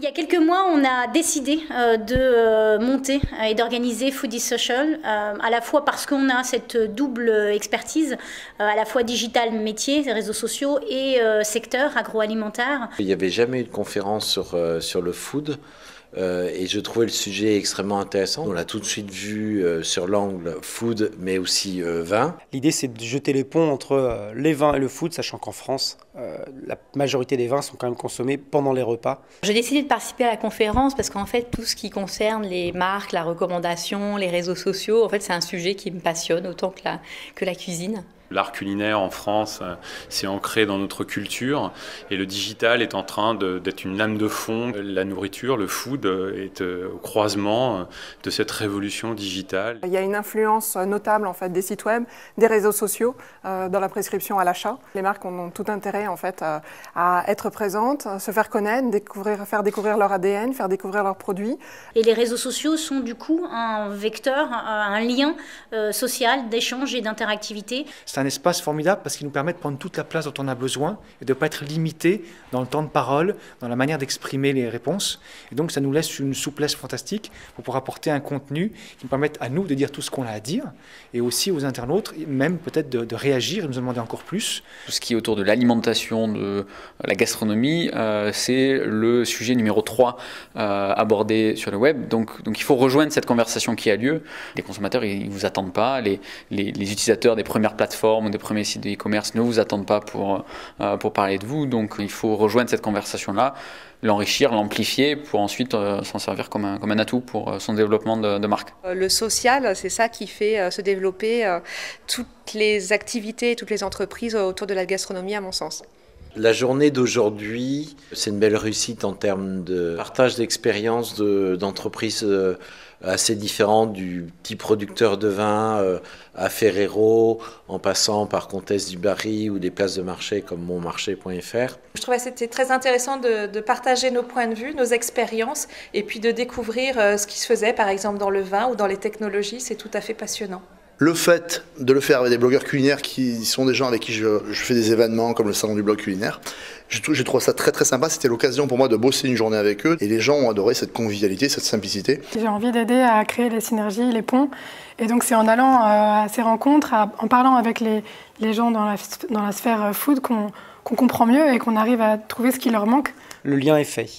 Il y a quelques mois, on a décidé de monter et d'organiser Foodie Social, à la fois parce qu'on a cette double expertise, à la fois digital métier, réseaux sociaux et secteur agroalimentaire. Il n'y avait jamais eu de conférence sur le food. Et je trouvais le sujet extrêmement intéressant. On l'a tout de suite vu sur l'angle food, mais aussi vin. L'idée, c'est de jeter les ponts entre les vins et le food, sachant qu'en France, la majorité des vins sont quand même consommés pendant les repas. J'ai décidé de participer à la conférence parce qu'en fait, tout ce qui concerne les marques, la recommandation, les réseaux sociaux, en fait, c'est un sujet qui me passionne autant que la cuisine. L'art culinaire en France s'est ancré dans notre culture et le digital est en train d'être une lame de fond. La nourriture, le food est au croisement de cette révolution digitale. Il y a une influence notable en fait, des sites web, des réseaux sociaux dans la prescription à l'achat. Les marques ont tout intérêt en fait, à être présentes, se faire connaître, faire découvrir leur ADN, faire découvrir leurs produits. Et les réseaux sociaux sont du coup un vecteur, un lien social d'échange et d'interactivité. C'est un espace formidable parce qu'il nous permet de prendre toute la place dont on a besoin et de ne pas être limité dans le temps de parole, dans la manière d'exprimer les réponses. Et donc ça nous laisse une souplesse fantastique pour pouvoir apporter un contenu qui nous permette à nous de dire tout ce qu'on a à dire et aussi aux internautes, même peut-être de réagir et nous en demander encore plus. Tout ce qui est autour de l'alimentation, de la gastronomie, c'est le sujet numéro 3 abordé sur le web. Donc il faut rejoindre cette conversation qui a lieu. Les consommateurs, ils ne vous attendent pas. Les utilisateurs des premières plateformes ou des premiers sites de e-commerce ne vous attendent pas pour parler de vous. Donc il faut rejoindre cette conversation-là, l'enrichir, l'amplifier pour ensuite s'en servir comme un atout pour son développement de marque. Le social, c'est ça qui fait se développer toutes les activités, toutes les entreprises autour de la gastronomie à mon sens. La journée d'aujourd'hui, c'est une belle réussite en termes de partage d'expériences d'entreprises assez différentes, du petit producteur de vin à Ferrero, en passant par Comtesse du Barry ou des places de marché comme monmarché.fr. Je trouvais que c'était très intéressant de partager nos points de vue, nos expériences, et puis de découvrir ce qui se faisait par exemple dans le vin ou dans les technologies, c'est tout à fait passionnant. Le fait de le faire avec des blogueurs culinaires qui sont des gens avec qui je fais des événements comme le salon du blog culinaire, j'ai trouvé ça très très sympa. C'était l'occasion pour moi de bosser une journée avec eux et les gens ont adoré cette convivialité, cette simplicité. J'ai envie d'aider à créer les synergies, les ponts, et donc c'est en allant à ces rencontres, en parlant avec les gens dans la sphère food qu'on comprend mieux et qu'on arrive à trouver ce qui leur manque. Le lien est fait.